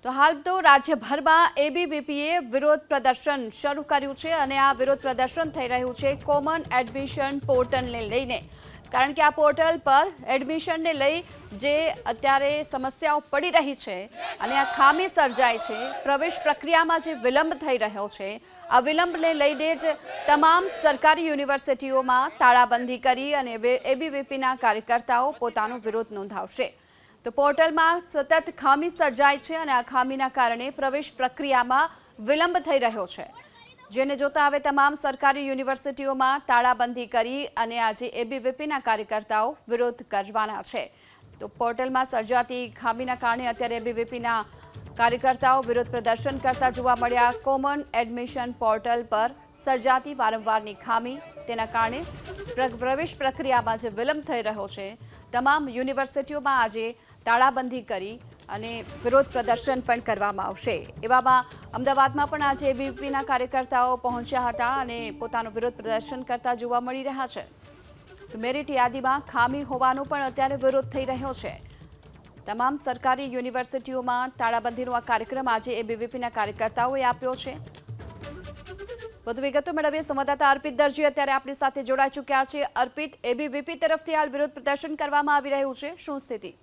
તો હાલ તો રાજ્યભરમાં એબીવીપીએ વિરોધ પ્રદર્શન શરૂ કર્યું છે અને આ વિરોધ પ્રદર્શન થઈ રહ્યું છે કોમન એડમિશન પોર્ટલને લઈને, કારણ કે આ પોર્ટલ પર એડમિશનને લઈ જે અત્યારે સમસ્યાઓ પડી રહી છે અને આ ખામી સર્જાય છે, પ્રવેશ પ્રક્રિયામાં જે વિલંબ થઈ રહ્યો છે, આ વિલંબને લઈને જ તમામ સરકારી યુનિવર્સિટીઓમાં તાળાબંધી કરી અને એબીવીપીના કાર્યકર્તાઓ પોતાનો વિરોધ નોંધાવશે। તો પોર્ટલમાં સતત ખામી સર્જાય છે અને આ ખામીના કારણે પ્રવેશ પ્રક્રિયામાં વિલંબ થઈ રહ્યો છે, જેને જોતા હવે તમામ સરકારી યુનિવર્સિટીઓમાં તાળાબંધી કરી અને આજે એબીવીપીના કાર્યકર્તાઓ વિરોધ કરવાના છે। તો પોર્ટલમાં સર્જાતી ખામીના કારણે અત્યારે એબીવીપીના કાર્યકર્તાઓ વિરોધ પ્રદર્શન કરતા જોવા મળ્યા। કોમન એડમિશન પોર્ટલ પર સર્જાતી વારંવારની ખામી, તેના કારણે પ્રવેશ પ્રક્રિયામાં જે વિલંબ થઈ રહ્યો છે, તમામ યુનિવર્સિટીઓમાં આજે તાળાબંધી કરી અને વિરોધ પ્રદર્શન પણ કરવામાં આવશે। એવામાં અમદાવાદમાં પણ આજે એબીવીપીના કાર્યકર્તાઓ પહોંચ્યા હતા અને પોતાનું વિરોધ પ્રદર્શન કરતા જોવા મળી રહ્યા છે। તો મેરિટ યાદીમાં ખામી હોવાનો પણ અત્યારે વિરોધ થઈ રહ્યો છે। તમામ સરકારી યુનિવર્સિટીઓમાં તાળાબંધીનો આ કાર્યક્રમ આજે એબીવીપીના કાર્યકર્તાઓએ આપ્યો છે। વધુ વિગતો મેળવીએ સંવાદદાતા અર્પિત દરજી અત્યારે આપણી સાથે જોડાઈ ચૂક્યા છે। અર્પિત, એબીવીપી તરફથી હાલ વિરોધ પ્રદર્શન કરવામાં આવી રહ્યું છે, શું સ્થિતિ?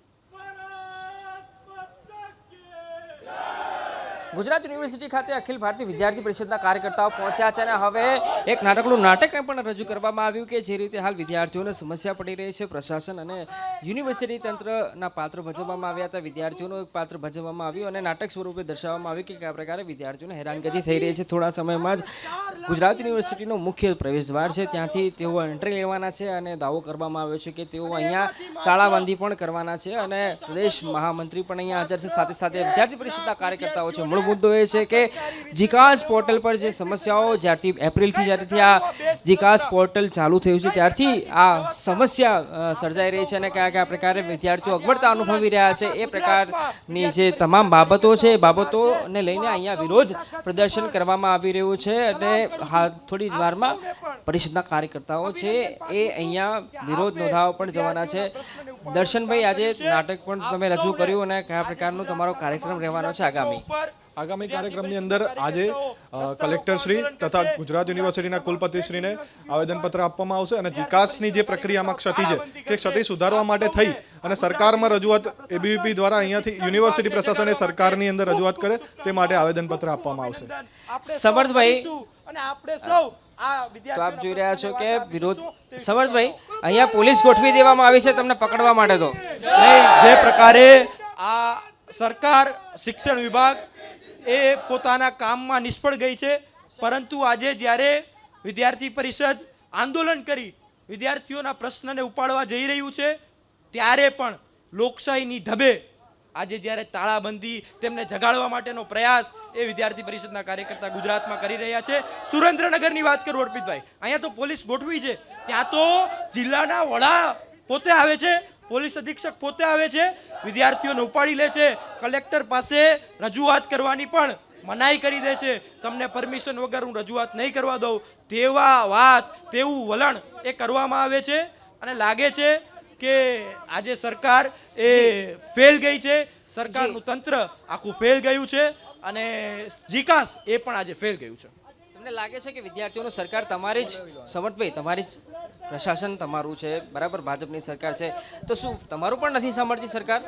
ગુજરાત યુનિવર્સિટી ખાતે અખિલ ભારતીય વિદ્યાર્થી પરિષદના કાર્યકર્તાઓ પહોંચ્યા છે અને હવે એક નાનકડું નાટક પણ રજૂ કરવામાં આવ્યું કે જે રીતે હાલ વિદ્યાર્થીઓને સમસ્યા પડી રહી છે, પ્રશાસન અને યુનિવર્સિટી તંત્રના પાત્ર ભજવવામાં આવ્યા હતા, વિદ્યાર્થીઓનું એક પાત્ર ભજવવામાં આવ્યું અને નાટક સ્વરૂપે દર્શાવવામાં આવ્યું કે કયા પ્રકારે વિદ્યાર્થીઓને હેરાનગતિ થઈ રહી છે। થોડા સમયમાં જ ગુજરાત યુનિવર્સિટીનો મુખ્ય પ્રવેશદ્વાર છે, ત્યાંથી તેઓ એન્ટ્રી લેવાના છે અને દાવો કરવામાં આવ્યો છે કે તેઓ અહીંયા તાળાબંધી પણ કરવાના છે અને પ્રદેશ મહામંત્રી પણ અહીંયા હાજર છે, સાથે સાથે વિદ્યાર્થી પરિષદના કાર્યકર્તાઓ છે। મૂળ મુદ્દો એ છે કે જીકાસ પોર્ટલ પર જે સમસ્યાઓ જ્યારથી એપ્રિલથી જ્યારથી આ જીકાસ પોર્ટલ ચાલુ થયું છે ત્યારથી આ સમસ્યા સર્જાઈ રહી છે અને કયા કયા પ્રકારે વિદ્યાર્થીઓ અગવડતા અનુભવી રહ્યા છે એ પ્રકારની જે તમામ બાબતો છે એ બાબતોને લઈને અહીંયા વિરોધ પ્રદર્શન કરવામાં આવી રહ્યું છે અને થોડી જ વારમાં પરિષદના કાર્યકર્તાઓ છે એ અહીંયા વિરોધ નોંધાવવા પણ જવાના છે। દર્શનભાઈ, આજે નાટક પણ તમે રજૂ કર્યું અને કયા પ્રકારનો તમારો કાર્યક્રમ રહેવાનો છે આગામી કાર્યક્રમની અંદર આજે કલેક્ટર શ્રી તથા ગુજરાત યુનિવર્સિટીના કુલપતિશ્રીને આવેદનપત્ર આપવામાં આવશે અને જીકાસની જે પ્રક્રિયામાં ક્ષતિ છે તે ક્ષતિ સુધારવા માટે થઈ અને સરકારમાં રજૂઆત એબીવીપી દ્વારા અહીંયાથી યુનિવર્સિટી પ્રશાસને સરકારની અંદર રજૂઆત કરે તે માટે આવેદનપત્ર આપવામાં આવશે। સમર્થભાઈ, તો આપ જોઈ રહ્યા છો કે વિરોધ, સમર્થભાઈ, અહીંયા પોલીસ ગોઠવી દેવામાં આવી છે તમને પકડવા માટે, તો જે પ્રકારે આ સરકાર શિક્ષણ વિભાગ એ પોતાના કામમાં નિષ્ફળ ગઈ છે, પરંતુ આજે જ્યારે વિદ્યાર્થી પરિષદ આંદોલન કરી વિદ્યાર્થીઓના પ્રશ્નને ઉપાડવા જઈ રહ્યું છે ત્યારે પણ લોકશાહીની ઢબે આજે જ્યારે તાળાબંધી તેમને જગાડવા માટેનો પ્રયાસ એ વિદ્યાર્થી પરિષદના કાર્યકર્તા ગુજરાતમાં કરી રહ્યા છે। સુરેન્દ્રનગરની વાત કરું અર્પિતભાઈ, અહીંયા તો પોલીસ ગોઠવી છે, ત્યાં તો જિલ્લાના વડા પોતે આવે છે, પોલીસ અધિક્ષક પોતે આવે છે, વિદ્યાર્થીઓને ઉપાડી લે છે, કલેક્ટર પાસે રજૂઆત કરવાની પણ મનાઈ કરી દે છે, તમને પરમિશન વગર હું રજૂઆત નહીં કરવા દઉં, તેવા વાત તેવું વલણ એ કરવામાં આવે છે અને લાગે છે કે આજે સરકાર એ ફેલ ગઈ છે, સરકારનું તંત્ર આખું ફેલ ગયું છે અને જીકાસ એ પણ આજે ફેલ ગયું છે। તમને લાગે છે કે વિદ્યાર્થીઓનો સરકાર તમારી જ, સમર્થભાઈ, તમારી જ પ્રશાસન તમારું છે, બરાબર, ભાજપની સરકાર છે, તો શું તમારું પણ નથી સાંભળતી સરકાર?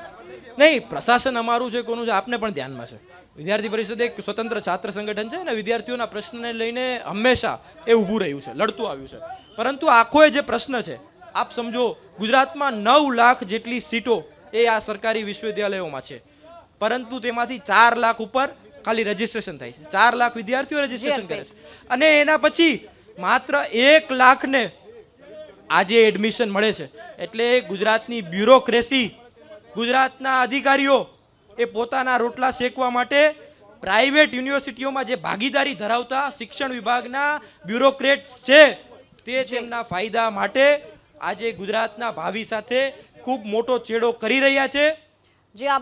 નહીં, પ્રશાસન અમારું છે, કોનું છે આપને પણ ધ્યાનમાં છે। વિદ્યાર્થી પરિષદ એક સ્વતંત્ર છાત્ર સંગઠન છે અને વિદ્યાર્થીઓના પ્રશ્નને લઈને હંમેશા એ ઊભું રહ્યું છે, લડતું આવ્યું છે, પરંતુ આખો જે પ્રશ્ન છે આપ સમજો ગુજરાતમાં 9 લાખ જેટલી સીટો એ આ સરકારી વિશ્વવિદ્યાલયોમાં છે, પરંતુ તેમાંથી 4 લાખ ઉપર ખાલી રજીસ્ટ્રેશન થાય છે, 4 લાખ વિદ્યાર્થીઓ રજીસ્ટ્રેશન કરે છે અને એના પછી માત્ર 1 લાખને આજે એડમિશન મળે છે। એટલે ગુજરાતની બ્યુરોક્રેસી, ગુજરાતના અધિકારીઓ એ પોતાના રોટલા શેકવા માટે પ્રાઇવેટ યુનિવર્સિટીઓમાં જે ભાગીદારી ધરાવતા શિક્ષણ વિભાગના બ્યુરોક્રેટ્સ છે તે તેમના ફાયદા માટે આજે ગુજરાતના ભાવિ સાથે ખૂબ મોટો ચેડો કરી રહ્યા છે।